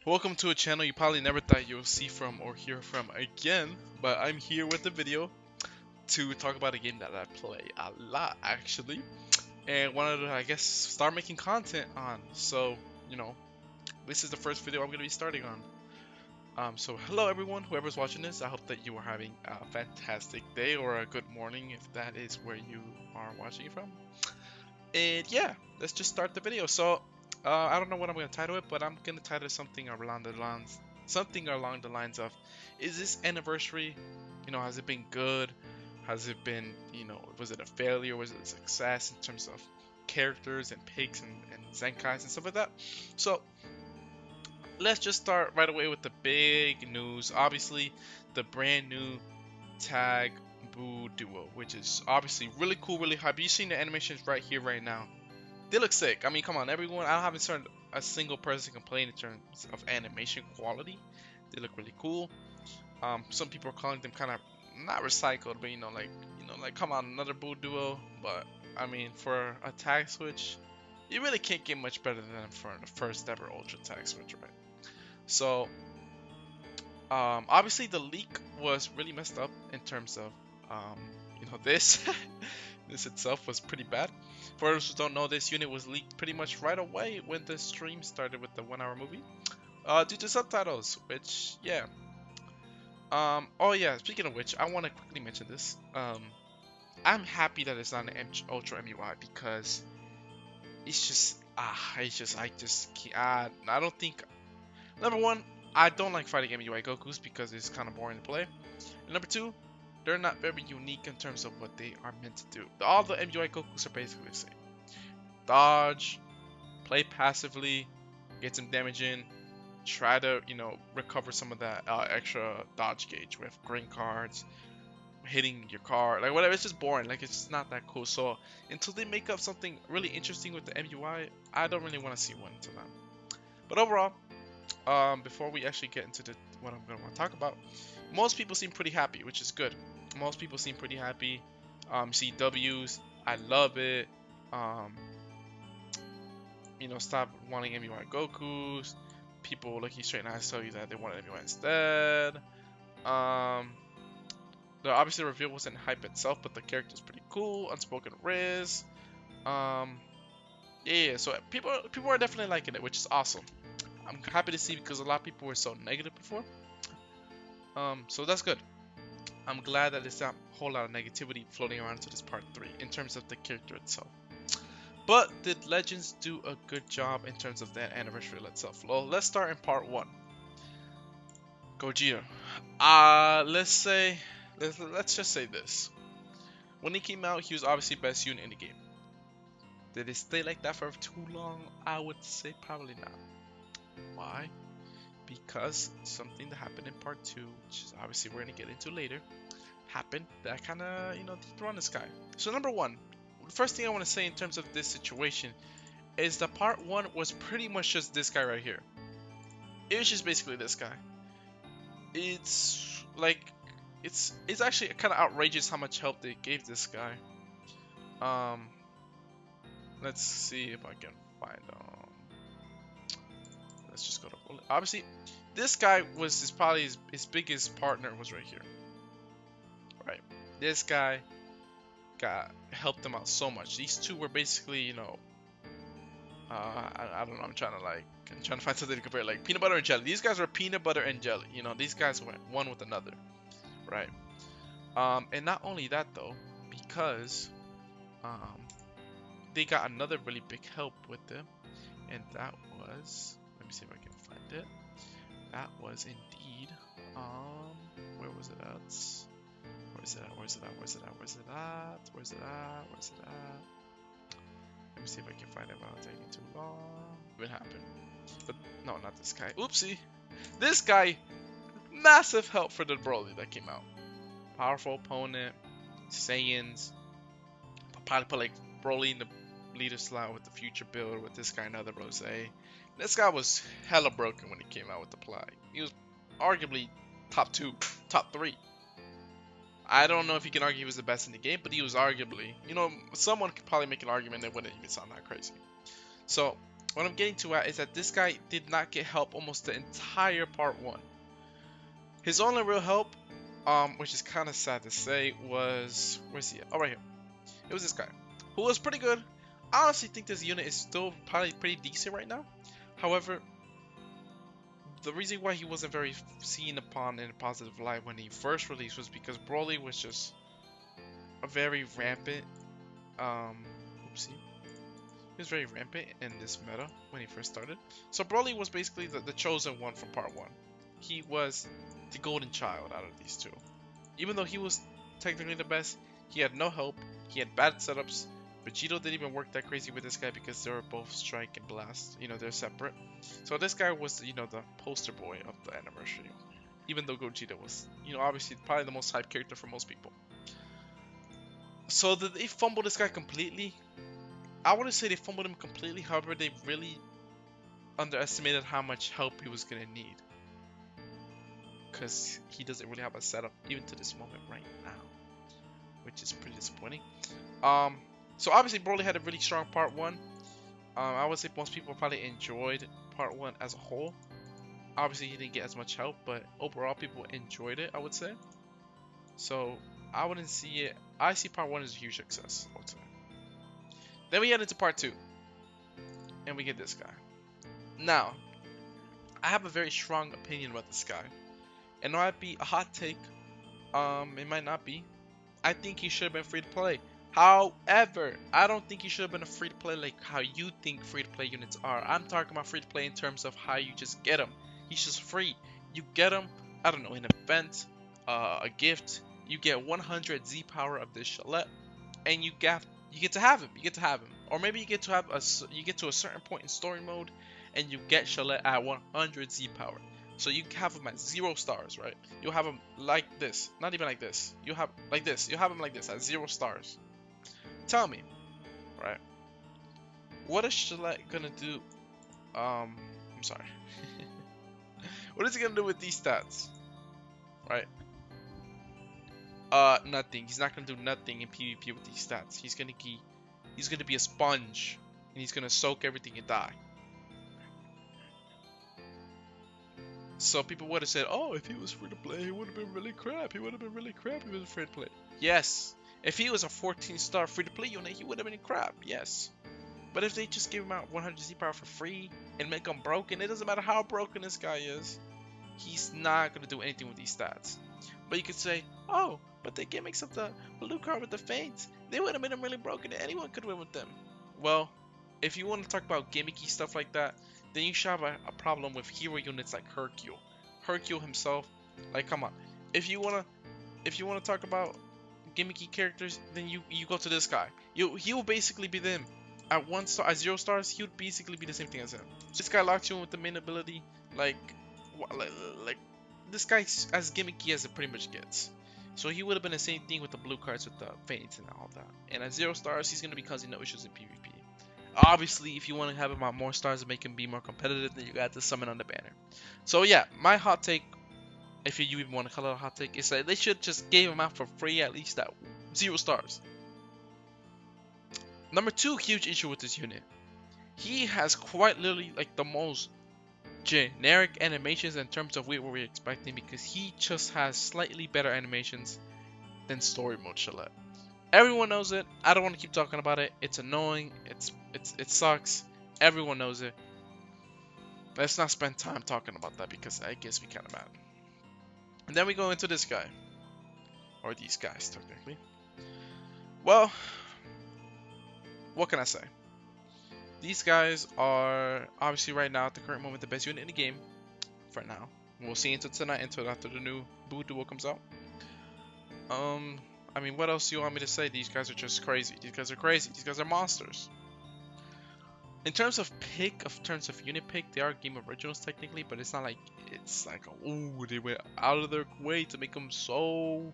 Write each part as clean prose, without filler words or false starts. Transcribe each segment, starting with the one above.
Welcome to a channel you probably never thought you'll see from or hear from again, but I'm here with a video to talk about a game that I play a lot actually, and wanted to, I guess, start making content on. So, this is the first video I'm going to be starting on. So hello everyone, whoever's watching this, I hope that you are having a fantastic day or a good morning if that is where you are watching it from. And yeah, let's just start the video. So I don't know what I'm gonna title it, but I'm gonna title it something along the lines of, is this anniversary, has it been good? Has it been, was it a failure? Was it a success in terms of characters and pigs and zenkais and stuff like that? So let's just start right away with the big news. Obviously, the brand new Tag Boo Duo, which is obviously really cool, really hype. You've seen the animations right here, right now. They look sick. I mean, come on, everyone. I haven't heard a single person complain in terms of animation quality. They look really cool. Some people are calling them kind of not recycled, but like come on, another Boo Duo. But I mean, for a tag switch, you really can't get much better than for the first ever Ultra Tag Switch, right? So, obviously the leak was really messed up in terms of, this. This itself was pretty bad. For those who don't know, this unit was leaked pretty much right away when the stream started with the 1-hour movie, due to subtitles, which, yeah. Oh yeah, speaking of which, I want to quickly mention this. I'm happy that it's not an Ultra MUI because I just can't, I don't think, number one, I don't like fighting MUI Gokus because it's kind of boring to play. And number two, they're not very unique in terms of what they are meant to do. All the MUI Gokus are basically the same. Dodge, play passively, get some damage in, try to, recover some of that extra dodge gauge with green cards, hitting your card, like whatever. It's just boring, like it's just not that cool. So until they make up something really interesting with the MUI, I don't really want to see one until then. But overall, before we actually get into what I'm going to want to talk about, most people seem pretty happy, which is good. Most people seem pretty happy. CWs, I love it. Stop wanting MUI Gokus. People looking straight now tell you that they want MUI instead. Obviously the reveal wasn't hype itself, but the character's pretty cool. Unspoken Riz. Yeah, so people are definitely liking it, which is awesome. I'm happy to see because a lot of people were so negative before. So that's good. I'm glad that there's not a whole lot of negativity floating around to this part 3 in terms of the character itself. But did Legends do a good job in terms of that anniversary itself? Well, let's start in part 1. Gogeta. Let's just say this. When he came out, he was obviously best unit in the game. Did it stay like that for too long? I would say probably not. Why? Because something that happened in part 2, which is obviously we're gonna get into later, happened that kind of, dethroned this guy. So number one, the first thing I want to say in terms of this situation is that part 1 was pretty much just this guy right here. It was just basically this guy. It's like, it's actually kind of outrageous how much help they gave this guy. Let's see if I can find let's just go to bullet. Obviously, this guy was probably his biggest partner was right here. Right, this guy helped them out so much. These two were basically, I don't know. I'm trying to find something to compare, like peanut butter and jelly. These guys were peanut butter and jelly. These guys went one with another, right? And not only that though, because they got another really big help with them, and that was, let me see if I can find it. That was indeed, where was it at? Where's it at? Let me see if I can find it without taking too long. What happened? But no, not this guy. Oopsie. This guy, massive help for the Broly that came out. Powerful opponent, Saiyans. Probably put like Broly in the leader slot with the future build with this guy and other Rose. This guy was hella broken when he came out with the Ply. He was arguably top 2, top 3. I don't know if you can argue he was the best in the game, but he was arguably, someone could probably make an argument that wouldn't even sound that crazy. So what I'm getting to at is that this guy did not get help almost the entire part 1. His only real help, which is kind of sad to say, was, where's he at? Oh, right here. It was this guy, who was pretty good. I honestly think this unit is still probably pretty decent right now. However, the reason why he wasn't very seen upon in a positive light when he first released was because Broly was just a very rampant, oopsie. He was very rampant in this meta when he first started. So Broly was basically the chosen one from part 1. He was the golden child out of these two. Even though he was technically the best, he had no help, he had bad setups. Vegito didn't even work that crazy with this guy because they were both Strike and Blast. You know, they're separate. So this guy was, you know, the poster boy of the anniversary. Even though Gogeta was, you know, obviously probably the most hyped character for most people. So did they fumble this guy completely? I wouldn't say they fumbled him completely. However, they really underestimated how much help he was going to need. Because he doesn't really have a setup even to this moment right now. Which is pretty disappointing. So obviously Broly had a really strong part 1. I would say most people probably enjoyed part 1 as a whole. Obviously he didn't get as much help, but overall people enjoyed it, I would say. So I wouldn't see it. I see part 1 as a huge success, I would say. Then we get into part 2. And we get this guy. Now, I have a very strong opinion about this guy. It might be a hot take. It might not be. I think he should have been free to play. However, I don't think he should have been a free to play like how you think free to play units are. I'm talking about free to play in terms of how you just get him. He's just free. You get him, I don't know, an event, a gift. You get 100 Z power of this Chalet, and you get to have him. You get to have him, or maybe you get to have you get to a certain point in story mode, and you get Chalet at 100 Z power. So you have him at 0 stars, right? You'll have him like this, not even like this. You have like this. You have him like this at 0 stars. Tell me, right? What is Chalet gonna do? I'm sorry. What is he gonna do with these stats? Right? Nothing. He's not gonna do nothing in PvP with these stats. He's gonna be a sponge, and he's gonna soak everything and die. So people would have said, oh, if he was free to play, he would have been really crap. He would have been really crap if he was free to play. Yes. If he was a 14-star free to play unit, he would have been crap. Yes. But if they just give him out 100 Z power for free and make him broken, it doesn't matter how broken this guy is. He's not going to do anything with these stats. But you could say, oh, but the gimmicks of the blue card with the feints, they would have made him really broken. Anyone could win with them. Well, if you want to talk about gimmicky stuff like that, then you should have a problem with hero units like Hercule. Hercule himself, like, come on. If you wanna talk about gimmicky characters, then you go to this guy. He will basically be them. At 1 star, at 0 stars, he would basically be the same thing as him. So this guy locks you in with the main ability, like this guy's as gimmicky as it pretty much gets. So he would have been the same thing with the blue cards with the feints and all that. And at 0 stars, he's gonna be causing no issues in PvP. Obviously, if you want to have him at more stars and make him be more competitive, then you got to summon on the banner. So yeah, my hot take, if you even want to call it a hot take, is that they should just give him out for free at least at 0 stars. Number 2 huge issue with this unit. He has quite literally like the most generic animations in terms of what we're expecting, because he just has slightly better animations than story mode Chalet. Everyone knows it. I don't want to keep talking about it. It's annoying. It sucks. Everyone knows it. Let's not spend time talking about that because I guess we kind of mad. And then we go into this guy, or these guys technically. Well, what can I say? These guys are obviously right now at the current moment the best unit in the game for now. We'll see until tonight, until after the new Boo Duo comes out. I mean, what else do you want me to say? These guys are just crazy. These guys are crazy. These guys are monsters. In terms of unit pick, they are game originals technically, but it's not like it's like oh they went out of their way to make them so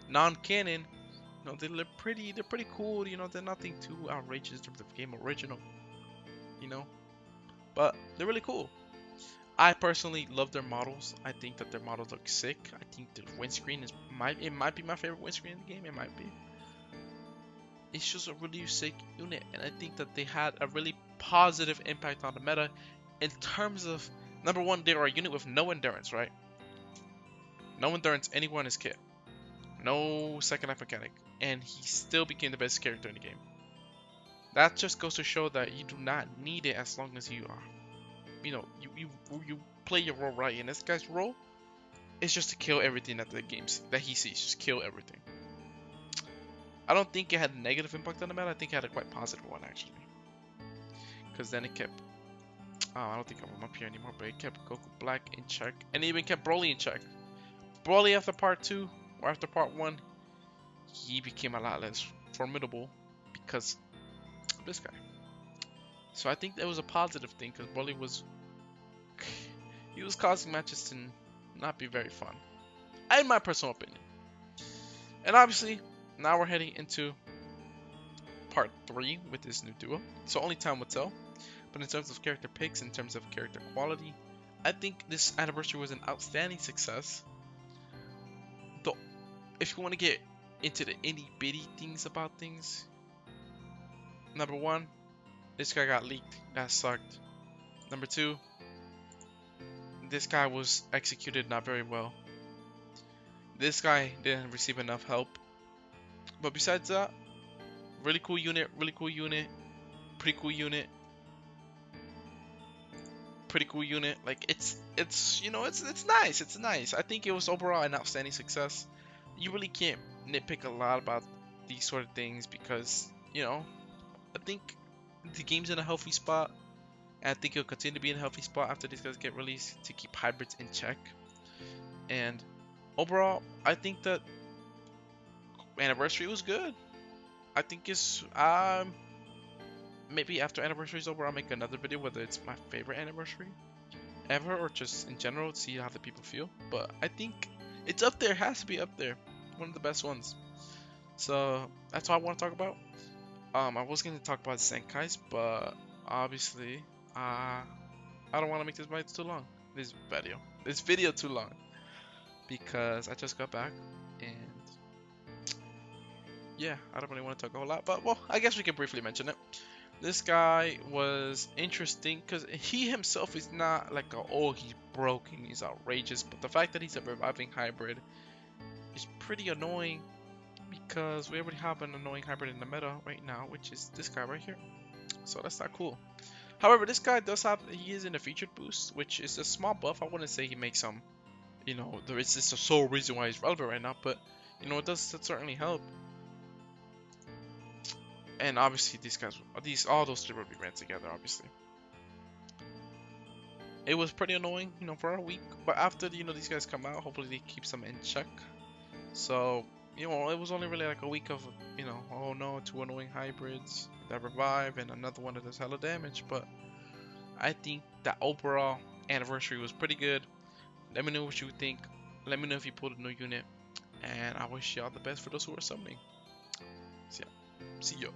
non-canon. You know, they're pretty cool. You know, they're nothing too outrageous in terms of game original. You know, but they're really cool. I personally love their models. I think that their models look sick. I think the windscreen might be my favorite windscreen in the game. It might be. It's just a really sick unit, and I think that they had a really positive impact on the meta in terms of, number one, they are a unit with no endurance, right? No endurance anywhere in his kit. No second life mechanic. And he still became the best character in the game. That just goes to show that you do not need it as long as you are. You know, you play your role right. And this guy's role is just to kill everything that the games that he sees. Just kill everything. I don't think it had a negative impact on the meta. I think it had a quite positive one, actually. Because then it kept... I don't think I'm up here anymore, but it kept Goku Black in check. And it even kept Broly in check. Broly after part 2, or after part 1, he became a lot less formidable because of this guy. So I think that was a positive thing, because Broly was... he was causing matches to not be very fun. In my personal opinion. And obviously, now we're heading into part 3 with this new duo. So only time will tell. But in terms of character picks, in terms of character quality, I think this anniversary was an outstanding success. Though, if you want to get into the itty bitty things about things, number 1, this guy got leaked. That sucked. Number 2, this guy was executed not very well. This guy didn't receive enough help. But besides that, really cool unit, pretty cool unit. Pretty cool unit. Like it's you know, it's nice. I think it was overall an outstanding success. You really can't nitpick a lot about these sort of things because, you know, I think the game's in a healthy spot. And I think it'll continue to be in a healthy spot after these guys get released to keep hybrids in check. And overall, I think that anniversary was good. I think it's maybe after anniversary is over, I'll make another video whether it's my favorite anniversary ever or just in general to see how the people feel. But I think it's up there. It has to be up there. One of the best ones. So that's all I want to talk about. I was going to talk about Senkais, but obviously I don't want to make this video too long. This video too long because I just got back and yeah, I don't really want to talk a whole lot, but well, I guess we can briefly mention it. This guy was interesting because he himself is not like he's broken, he's outrageous, but the fact that he's a reviving hybrid is pretty annoying because we already have an annoying hybrid in the meta right now, which is this guy right here. So that's not cool. However, this guy he is in a featured boost, which is a small buff. I wouldn't say he makes some, you know, there is this a sole reason why he's relevant right now, but you know, it does certainly help. And obviously all those three will be ran together, obviously. It was pretty annoying, you know, for a week, but after, you know, these guys come out, hopefully they keep them in check. So, you know, it was only really like a week of, you know, oh no, 2 annoying hybrids that revive and another one that does hella damage, but I think that overall anniversary was pretty good. Let me know what you think. Let me know if you pulled a new unit, and I wish y'all the best for those who are summoning. So yeah, see ya.